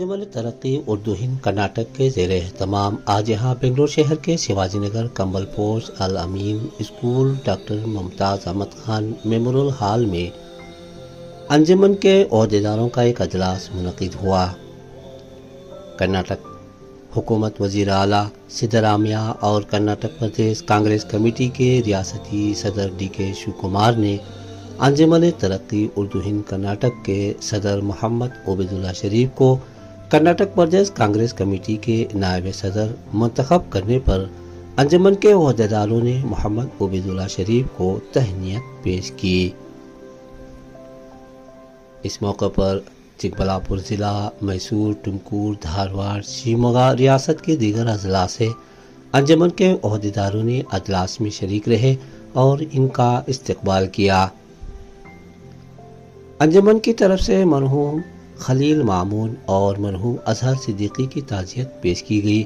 अंजुमन तरक्की उर्दू हिंद कर्नाटक के ज़ेर एहतमाम आज यहाँ बेंगलोर शहर के शिवाजी नगर कम्बल post Al Ameen school doctor Mumtaz Ahmed Khan memorial hall में अंजुमन के ओहदेदारों का एक अजलास मुनक़िद हुआ। कर्नाटक हुकूमत वज़ीर आला सिद्धरामैया और कर्नाटक प्रदेश कांग्रेस कमेटी के रियासती सदर DK शिव कुमार ने अंजुमन तरक्की उर्दू हिंद कर्नाटक के सदर मोहम्मद ओबैदुल्ला शरीफ को कर्नाटक प्रदेश कांग्रेस कमेटी के नायब सदर मुंतखब करने पर अंजुमन के ओहदेदारों ने मोहम्मद ओबैदुल्ला शरीफ को तहनीत पेश की। इस मौके पर चिकबल्लापुर ज़िला, मैसूर, टुमकुर, धारवाड़, शिवमोगा रियासत के दीगर अजला से अंजुमन के ओहदेदारों ने अजलास में शरीक रहे और इनका इस्तकबाल किया। अंजुमन की तरफ से मरहूम खलील मामून और मरहूम अजहर सिद्दीकी की ताज़ियत पेश की गई।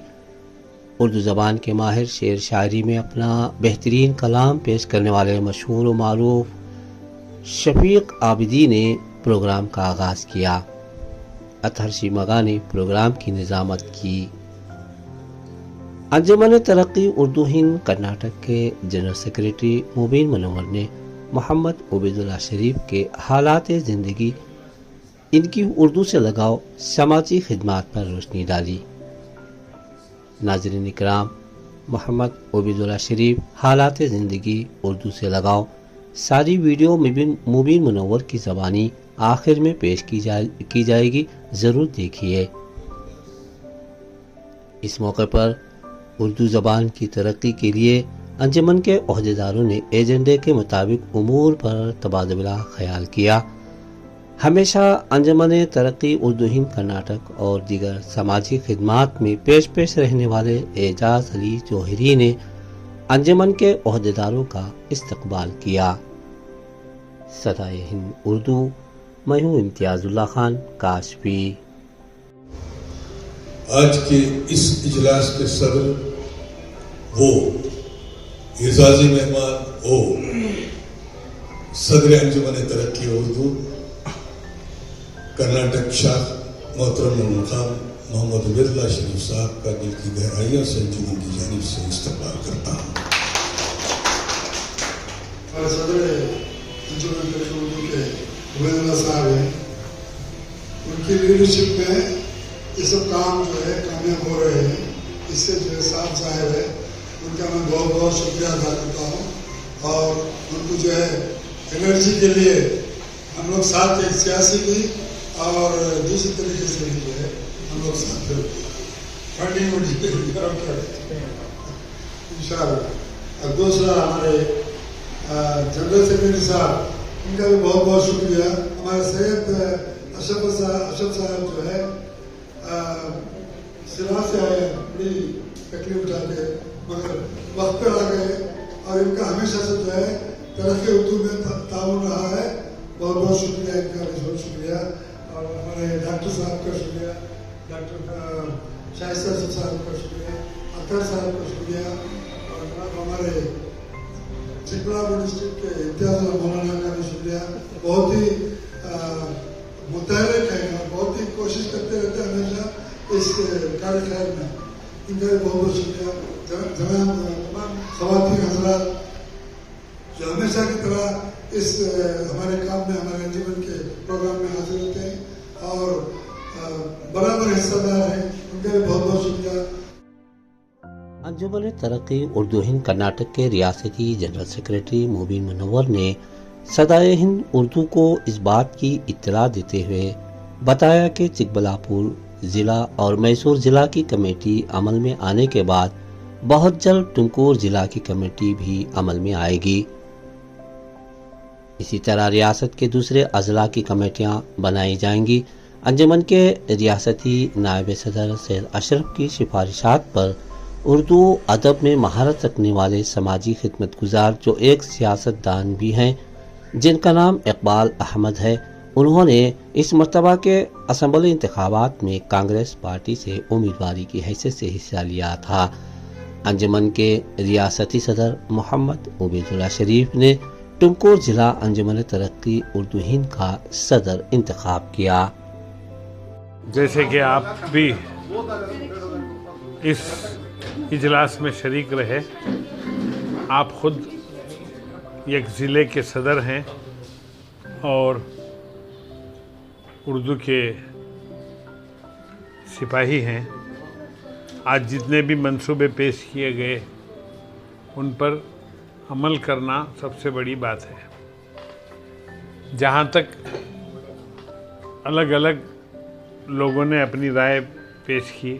उर्दू ज़बान के माहिर शेर शायरी में अपना बेहतरीन कलाम पेश करने वाले मशहूर व मारूफ शफीक आबिदी ने प्रोग्राम का आगाज़ किया। अतहर शिवमोगा ने प्रोग्राम की निज़ामत की। अंजुमन तरक्की उर्दू हिंद कर्नाटक के जनरल सेक्रेटरी मुबीन मुनव्वर ने मोहम्मद ओबैदुल्ला शरीफ के हालात ज़िंदगी, इनकी उर्दू से लगाव, समाजी खिदमत पर रोशनी डाली। नाज़रीन इकराम, मोहम्मद ओबैदुल्ला शरीफ हालात ज़िंदगी, उर्दू से लगाव सारी वीडियो मुबीन मुनव्वर की ज़बानी आखिर में पेश की जाएगी, ज़रूर देखिए। इस मौके पर उर्दू ज़बान की तरक्की के लिए अंजुमन के ओहदेदारों ने एजेंडे के मुताबिक उमूर पर तबादला ख्याल किया। हमेशा अंजुमन तरक्की उर्दू हिंद कर्नाटक और दीगर समाजी खिदमात में पेश रहने वाले एजाज अली जौहरी ने अंजुमन के ओहदेदारों का इस्तकबाल किया। सदाए हिंद उर्दू, मैं हूँ इम्तियाजुल्लाह खान काशफी। आज के इस इजलास के सदर वो एजाजी मेहमान ओ सदर अंजुमन तरक्की उर्दू कर्नाटक शाह मोहतरम मुकाम मोहम्मद ओबैदुल्ला शरीफ साहब का दिल की गहराइयों से अंजुमन की जानिब से इस्तकबाल करता हूँ। सदर अंजुमन तरक्की उर्दू के ओबैदुल्ला साहब हैं, उनकी लीडरशिप में ये सब काम जो है कामयाब हो रहे हैं। इससे जो है साहब है, उनका मैं बहुत बहुत शुक्रिया अदा करता हूँ। और उनको जो है एनर्जी के लिए हम लोग साथ एक सियासी भी और दूसरी तरीके से भी जो है हम लोग साथ फंडिंग इंशाअल्लाह। और दूसरा हमारे जनरल सेक्रेटरी साहब, इनका भी बहुत बहुत शुक्रिया। हमारे सैयद अशरफ साहब जो है सिरा से आए, बड़ी तकलीफ उठा के, मगर वक्त पे आ गए और इनका हमेशा से जो है तरक्की उर्दू में ताउन रहा है। बहुत बहुत शुक्रिया इनका, बहुत शुक्रिया। और हमारे डॉक्टर साहब का शुक्रिया, डॉक्टर शाइस्ता साहब का शुक्रिया, अतर साहब का शुक्रिया। और हमारे चिकबल्लापुर डिस्ट्रिक्ट के इम्तियाज मौलाना का भी शुक्रिया। बहुत ही मुतहरिक है और बहुत ही कोशिश करते रहते हैं हमेशा इस कार्यक्रम में। इनका भी बहुत बहुत शुक्रिया। तमाम ख़वातीन हज़रात जो हमेशा की तरह इस हमारे काम में, हमारे अंजुमन के प्रोग्राम में हाजिर होते हैं और बराबर हिस्सेदार हैं, उनका भी बहुत बहुत शुक्रिया। अंजुमन तरक्की उर्दू हिंद कर्नाटक के रियासती जनरल सेक्रेटरी मुबीन मुनव्वर ने सदाए हिंद उर्दू को इस बात की इत्तला देते हुए बताया कि चिकबल्लापुर ज़िला और मैसूर ज़िला की कमेटी अमल में आने के बाद बहुत जल्द टुमकुर ज़िला की कमेटी भी अमल में आएगी। इसी तरह रियासत के दूसरे अजला की कमेटियां बनाई जाएंगी। अंजुमन के रियासती नायब सदर सैयद अशरफ की सिफारिशात पर उर्दू अदब में महारत रखने वाले समाजी खिदमत गुजार जो एक सियासतदान भी हैं, जिनका नाम इकबाल अहमद है, उन्होंने इस मरतबा के असम्बली इंतखाबात में कांग्रेस पार्टी से उम्मीदवारी की हैसियत से हिस्सा लिया था। अंजुमन के रियासती सदर मोहम्मद ओबैदुल्ला शरीफ ने टुमकुर ज़िला अंजुमन तरक्की उर्दू हिंद का सदर इंतखाब किया। जैसे कि आप भी इस इजलास में शरीक रहे, आप खुद एक ज़िले के सदर हैं और उर्दू के सिपाही हैं। आज जितने भी मंसूबे पेश किए गए उन पर अमल करना सबसे बड़ी बात है। जहाँ तक अलग अलग लोगों ने अपनी राय पेश की,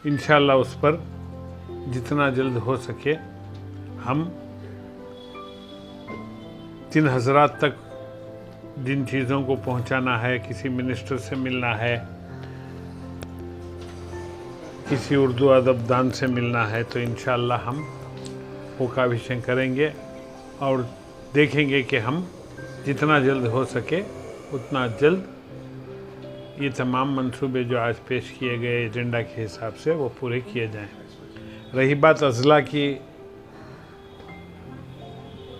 इंशाअल्लाह उस पर जितना जल्द हो सके हम जिन हजरात तक जिन चीज़ों को पहुंचाना है, किसी मिनिस्टर से मिलना है, किसी उर्दू अदबदान से मिलना है, तो इंशाअल्लाह हम वो काविशें करेंगे और देखेंगे कि हम जितना जल्द हो सके उतना जल्द ये तमाम मंसूबे जो आज पेश किए गए एजेंडा के हिसाब से वो पूरे किए जाएं। रही बात अजला की,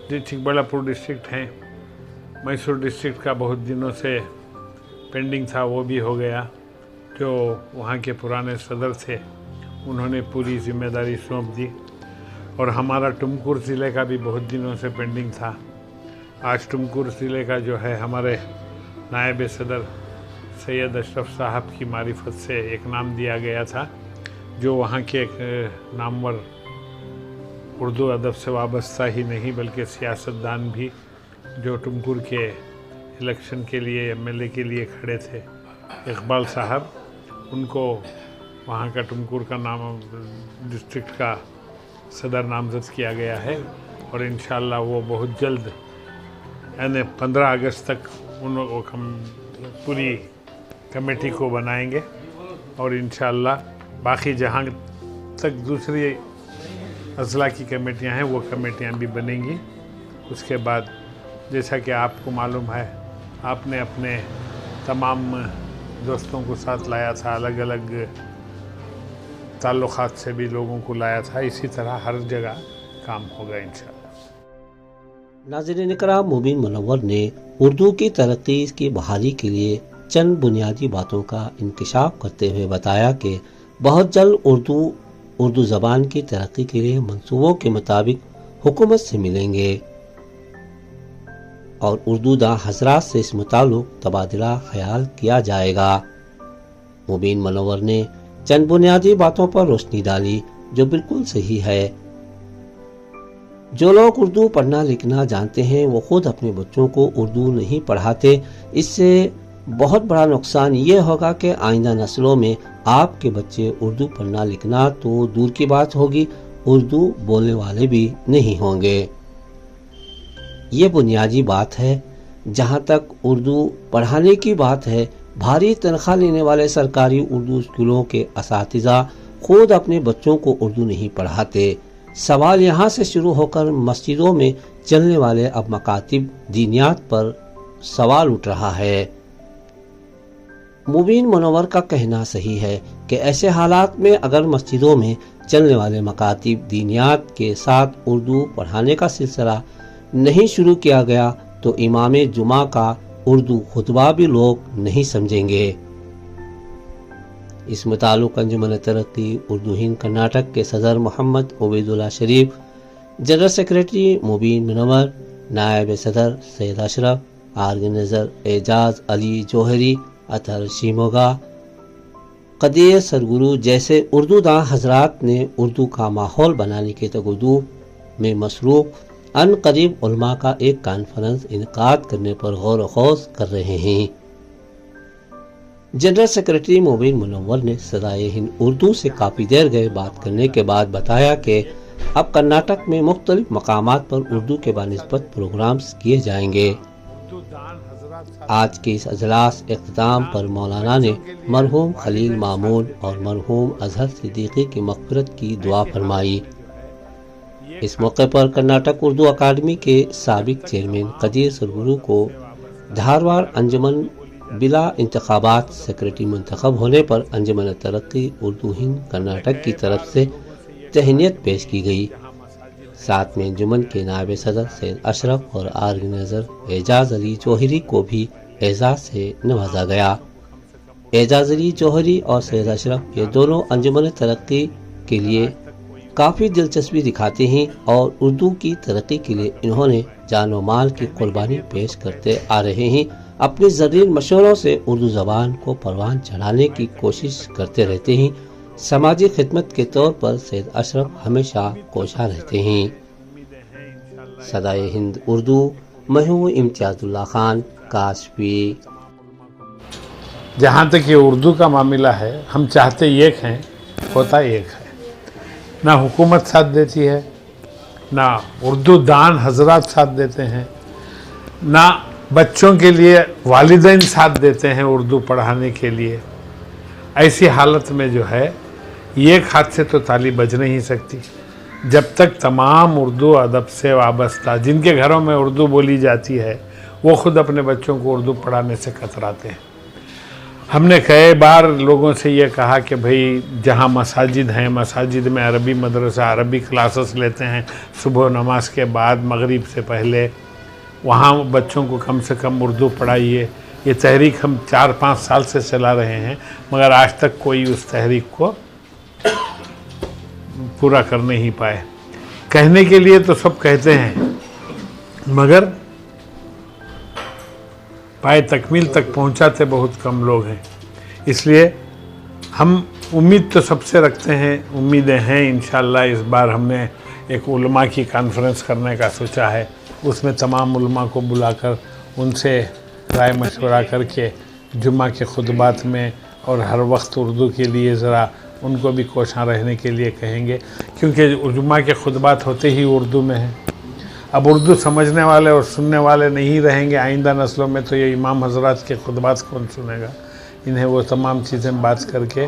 जो चिकबल्लापुर डिस्ट्रिक्ट हैं, मैसूर डिस्ट्रिक्ट का बहुत दिनों से पेंडिंग था, वो भी हो गया। जो वहाँ के पुराने सदर थे उन्होंने पूरी जिम्मेदारी सौंप दी। और हमारा टुमकुर ज़िले का भी बहुत दिनों से पेंडिंग था। आज टुमकुर ज़िले का जो है हमारे नायब सदर सैयद अशरफ साहब की मारिफत से एक नाम दिया गया था, जो वहाँ के एक नामवर उर्दू अदब से वाबस्ता ही नहीं बल्कि सियासतदान भी, जो टुमकुर के इलेक्शन के लिए एमएलए के लिए खड़े थे, इकबाल साहब, उनको वहाँ का टुमकुर का नाम डिस्ट्रिक्ट का सदर नामज़द किया गया है। और इंशाअल्लाह वो बहुत जल्द यानी 15 अगस्त तक उन पूरी कमेटी को बनाएंगे और इंशाअल्लाह बाकी जहाँ तक दूसरी अजला की कमेटियाँ हैं वो कमेटियाँ भी बनेंगी। उसके बाद जैसा कि आपको मालूम है, आपने अपने तमाम दोस्तों को साथ लाया था, अलग अलग ताल्लुकात से भी लोगों को लाया था। इसी तरह हर जगह काम होगा इंशाअल्लाह। नाज़रीन इकराम, मुबीन मुनव्वर ने उर्दू की तरक्की की बहाली के लिए चंद बुनियादी बातों का इंकिशाफ करते हुए बताया कि बहुत जल्द उर्दू ज़बान की तरक्की के लिए मंसूबों के मुताबिक हुकूमत से मिलेंगे और उर्दू दां हजरात से इस मुताल्लिक तबादला ख्याल किया जाएगा। मुबीन मुनव्वर ने चंद बुनियादी बातों पर रोशनी डाली जो बिल्कुल सही है। जो लोग उर्दू पढ़ना लिखना जानते हैं वो खुद अपने बच्चों को उर्दू नहीं पढ़ाते। इससे बहुत बड़ा नुकसान ये होगा कि आइंदा नस्लों में आपके बच्चे उर्दू पढ़ना लिखना तो दूर की बात होगी, उर्दू बोलने वाले भी नहीं होंगे। ये बुनियादी बात है। जहाँ तक उर्दू पढ़ाने की बात है, भारी तनख्वाह लेने वाले सरकारी उर्दू स्कूलों के असातिज़ा खुद अपने बच्चों को उर्दू नहीं पढ़ाते। सवाल यहाँ से शुरू होकर मस्जिदों में चलने वाले अब मकातिब दीनियात पर सवाल उठ रहा है। मुबीन मुनव्वर का कहना सही है कि ऐसे हालात में अगर मस्जिदों में चलने वाले मकातिब दीनियात के साथ उर्दू पढ़ाने का सिलसिला नहीं शुरू किया गया तो इमाम जुमा का उर्दू खुतबा भी लोग नहीं समझेंगे। इस मुताल्लिक़ अंजुमन तरक्की उर्दू हिंद कर्नाटक के सदर मोहम्मद उबैदुल्लाह शरीफ, जनरल सेक्रेटरी मुबीन मुनव्वर, नायब सदर सैयद अशरफ, आर्गेनाइजर एजाज अली जोहरी, अतहर शीमोगा, कदीर सरगुरु जैसे उर्दू दां हजरात ने उर्दू का माहौल बनाने के तगुदू में मसरूफ़ अन करीब उलमा का एक कॉन्फ्रेंस इनकाद करने पर गौर ख़ौस कर रहे हैं। जनरल सेक्रेटरी मुबीन मुनव्वर ने सदाए हिंद उर्दू से काफ़ी देर गए बात करने के बाद बताया कि अब कर्नाटक में मुख्तलिफ मकामात पर उर्दू के बानिस्बत प्रोग्राम्स किए जाएंगे। आज के इस अजलास इख्तिताम पर मौलाना ने मरहूम खलील मामून और मरहूम अजहर सिद्दीकी की मग़फ़िरत की दुआ फरमाई। इस मौके पर कर्नाटक उर्दू अकादमी के साबिक चेयरमैन कदीर सरगुरु को धारवाड़ अंजुमन बिला इंतखाबात सेक्रेटरी मुंतखब होने पर अंजुमन तरक्की उर्दू हिंद कर्नाटक की तरफ से तहनीत पेश की गई। साथ में अंजुमन के नायब सदर सैयद अशरफ और आर्गेनाइजर एजाज अली जोहरी को भी एजाज से नवाजा गया। एजाज अली जौहरी और सैयद अशरफ ये दोनों अंजुमन तरक्की के लिए काफ़ी दिलचस्पी दिखाते हैं और उर्दू की तरक्की के लिए इन्होंने जान व माल की कुर्बानी पेश करते आ रहे हैं। अपने ज़रीर मशवरों से उर्दू ज़बान को परवान चढ़ाने की कोशिश करते रहते हैं। समाजी खिदमत के तौर पर सैयद अशरफ हमेशा कोशा रहते हैं। सदाए हिंद उर्दू, मैं हूँ इम्तियाज़ुल्लाह खान, काशफी। जहाँ तक ये उर्दू का मामला है, हम चाहते एक हैं, होता एक है। ना हुकूमत साथ देती है, ना उर्दू दान हजरात साथ देते हैं, ना बच्चों के लिए वालिदैन साथ देते हैं उर्दू पढ़ाने के लिए। ऐसी हालत में जो है एक हाथ से तो ताली बज नहीं सकती। जब तक तमाम उर्दू अदब से वाबस्ता जिनके घरों में उर्दू बोली जाती है वो खुद अपने बच्चों को उर्दू पढ़ाने से कतराते हैं। हमने कई बार लोगों से ये कहा कि भाई जहाँ मसाजिद हैं, मसाजिद में अरबी मदरसा, अरबी क्लासेस लेते हैं सुबह नमाज के बाद, मगरिब से पहले, वहाँ बच्चों को कम से कम उर्दू पढ़ाइए। ये तहरीक हम 4-5 साल से चला रहे हैं, मगर आज तक कोई उस तहरीक को पूरा कर नहीं पाए। कहने के लिए तो सब कहते हैं, मगर पाए तकमील तक पहुंचाते बहुत कम लोग हैं। इसलिए हम उम्मीद तो सबसे रखते हैं, उम्मीदें हैं। इंशाअल्लाह इस बार हमने एक उलमा की कॉन्फ्रेंस करने का सोचा है। उसमें तमाम उलमा को बुलाकर उनसे राय मशवरा करके जुम्मा के खुतबात में और हर वक्त उर्दू के लिए ज़रा उनको भी कोशां रहने के लिए कहेंगे, क्योंकि जुम्मा के खुतबात होते ही उर्दू में हैं। अब उर्दू समझने वाले और सुनने वाले नहीं रहेंगे आइंदा नस्लों में, तो ये इमाम हजरात के खुतबात कौन सुनेगा। इन्हें वो तमाम चीज़ें बात करके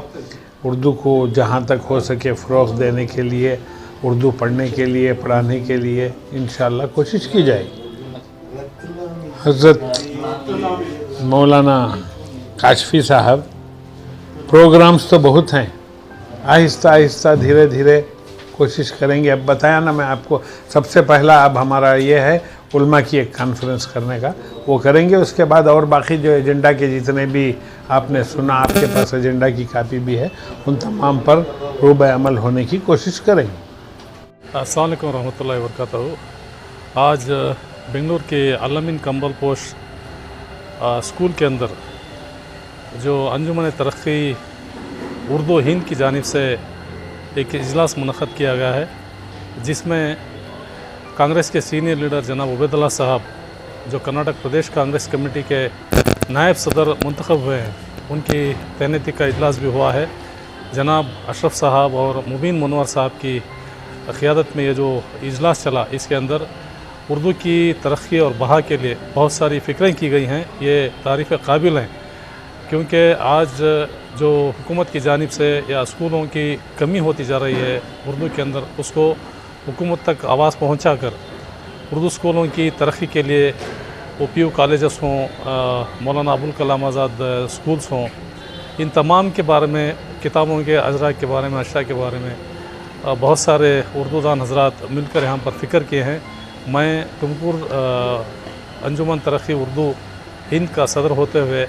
उर्दू को जहाँ तक हो सके फ़रोग़ देने के लिए, उर्दू पढ़ने के लिए, पढ़ाने के लिए इंशाअल्लाह कोशिश की जाएगी। हज़रत मौलाना काशफी साहब, प्रोग्राम्स तो बहुत हैं, आहिस्ता आहिस्ता धीरे धीरे कोशिश करेंगे। अब बताया ना मैं आपको, सबसे पहला अब हमारा ये है उलमा की एक कॉन्फ्रेंस करने का, वो करेंगे। उसके बाद और बाकी जो एजेंडा के जितने भी आपने सुना, आपके पास एजेंडा की कापी भी है, उन तमाम पर रूब अमल होने की कोशिश करेंगे। अस्सलाम वालेकुम रहमतुल्लाहि व बरकातहू। आज बेंगलुरु के अल अमीन कंबल पोश स्कूल के अंदर जो अंजुमन तरक्की उर्दू हिंद की जानिब से एक इजलास मुनक़्क़द किया गया है, जिसमें कांग्रेस के सीनियर लीडर जनाब उबैदुल्ला साहब, जो कर्नाटक प्रदेश कांग्रेस कमेटी के नायब सदर मुंतखब हुए हैं, उनकी तैनाती का इजलास भी हुआ है। जनाब अशरफ साहब और मुबीन मुनव्वर साहब की क़ियादत में ये जो इजलास चला, इसके अंदर उर्दू की तरक्की और बहा के लिए बहुत सारी फ़िक्रें की गई हैं। ये तारीफ़ काबिल हैं, क्योंकि आज जो हुकूमत की जानिब से या स्कूलों की कमी होती जा रही है उर्दू के अंदर, उसको हुकूमत तक आवाज़ पहुँचा कर उर्दू स्कूलों की तरक्की के लिए वो पीयू कॉलेजेस हों, मौलाना अबुल कलाम आज़ाद स्कूल्स हों, इन तमाम के बारे में, किताबों के अजरा के बारे में, अशया के बारे में बहुत सारे उर्दू दान हजरात मिलकर यहाँ पर फ़िक्र किए हैं। मैं टुमकुर अंजुमन तरक्की उर्दू हिंद का सदर होते हुए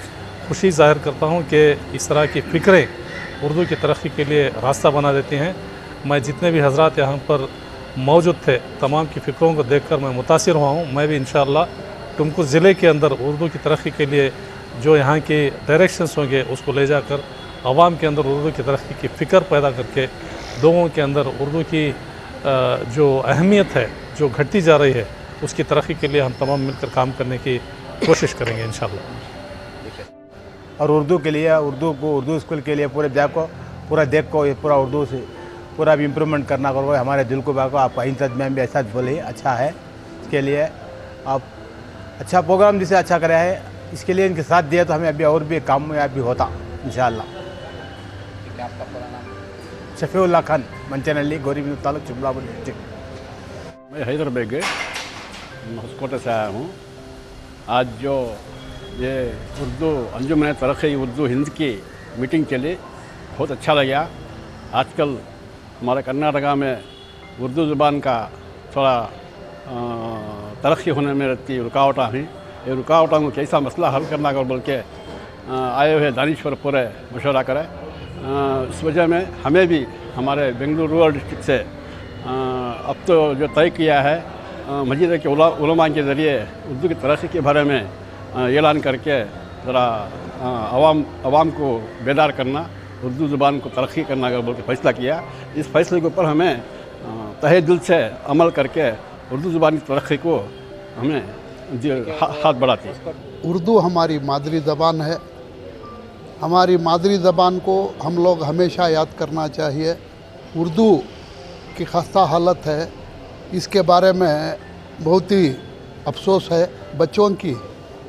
खुशी ज़ाहिर करता हूँ कि इस तरह की फ़िक्रें उर्दू की तरक्की के लिए रास्ता बना देती हैं। मैं जितने भी हजरात यहाँ पर मौजूद थे, तमाम की फ़िक्रों को देखकर मैं मुतासिर हुआ हूँ। मैं भी इंशाअल्लाह टुमकुर ज़िले के अंदर उर्दू की तरक्की के लिए जो यहाँ के डायरेक्शंस होंगे, उसको ले जाकर आवाम के अंदर उर्दू की तरक्की की फ़िक्र पैदा करके लोगों के अंदर उर्दू की जो अहमियत है, जो घटती जा रही है, उसकी तरक्की के लिए हम तमाम मिलकर काम करने की कोशिश करेंगे इंशाअल्लाह। और उर्दू के लिए, उर्दू स्कूल के लिए पूरे ब्लॉक को पूरा देख को पूरा उर्दू से पूरा भी इम्प्रूवमेंट करना करो। हमारे दिल को बाको आप इंतज़ में भी ऐसा बोले अच्छा है। इसके लिए आप अच्छा प्रोग्राम जिसे अच्छा कराया है, इसके लिए इनके साथ दिया तो हमें अभी और भी कामयाब भी होता इंशाअल्लाह। शफीउल्लाह खान, मंचनहल्ली, गौरीबिदनूर तालुक, चिमलापुर डिस्ट्रिक्ट। मैं हैदराबाद के होसकोटे से आया हूँ। आज जो ये उर्दू अंजुमन तरक्की उर्दू हिंद की मीटिंग चली, बहुत अच्छा लगा। आजकल हमारे कर्नाटका में उर्दू ज़ुबान का थोड़ा तरक्की होने में रहती रुकावटें हैं। ये रुकावटों को कैसा मसला हल करना कर बोल के आए हुए दानिश्वर पूरे मशवरा करें। इस वजह में हमें भी हमारे बेंगलुरु रूरल डिस्ट्रिक्ट से अब तो जो तय किया है मस्जिद के उलमा के ज़रिए उर्दू की तरक्की के बारे में ऐलान करके ज़रा आवाम को बेदार करना, उर्दू ज़ुबान को तरक्की करना अगर बोल के फ़ैसला किया। इस फैसले के ऊपर हमें तहे दिल से अमल करके उर्दू ज़ुबान की तरक्की को हमें हाथ बढ़ाती है। उर्दू हमारी मादरी ज़बान है। हमारी मादरी ज़बान को हम लोग हमेशा याद करना चाहिए। उर्दू की खस्ता हालत है, इसके बारे में बहुत ही अफसोस है। बच्चों की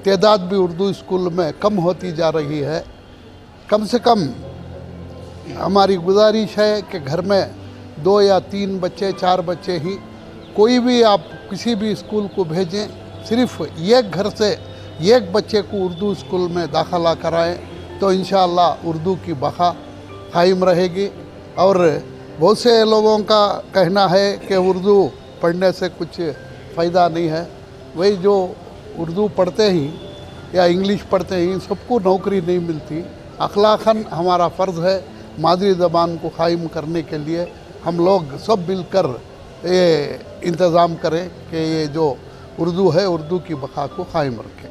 तादाद भी उर्दू स्कूल में कम होती जा रही है। कम से कम हमारी गुजारिश है कि घर में 2 या 3 बच्चे 4 बच्चे ही, कोई भी आप किसी भी स्कूल को भेजें, सिर्फ एक घर से एक बच्चे को उर्दू स्कूल में दाखिला कराएं तो इंशाअल्लाह उर्दू की बका कायम रहेगी। और बहुत से लोगों का कहना है कि उर्दू पढ़ने से कुछ फ़ायदा नहीं है। वही जो उर्दू पढ़ते ही या इंग्लिश पढ़ते ही सबको नौकरी नहीं मिलती। अखलाकन हमारा फ़र्ज़ है मादरी ज़बान को कायम करने के लिए हम लोग सब मिलकर ये इंतज़ाम करें कि ये जो उर्दू है उर्दू की बका को कायम रखें।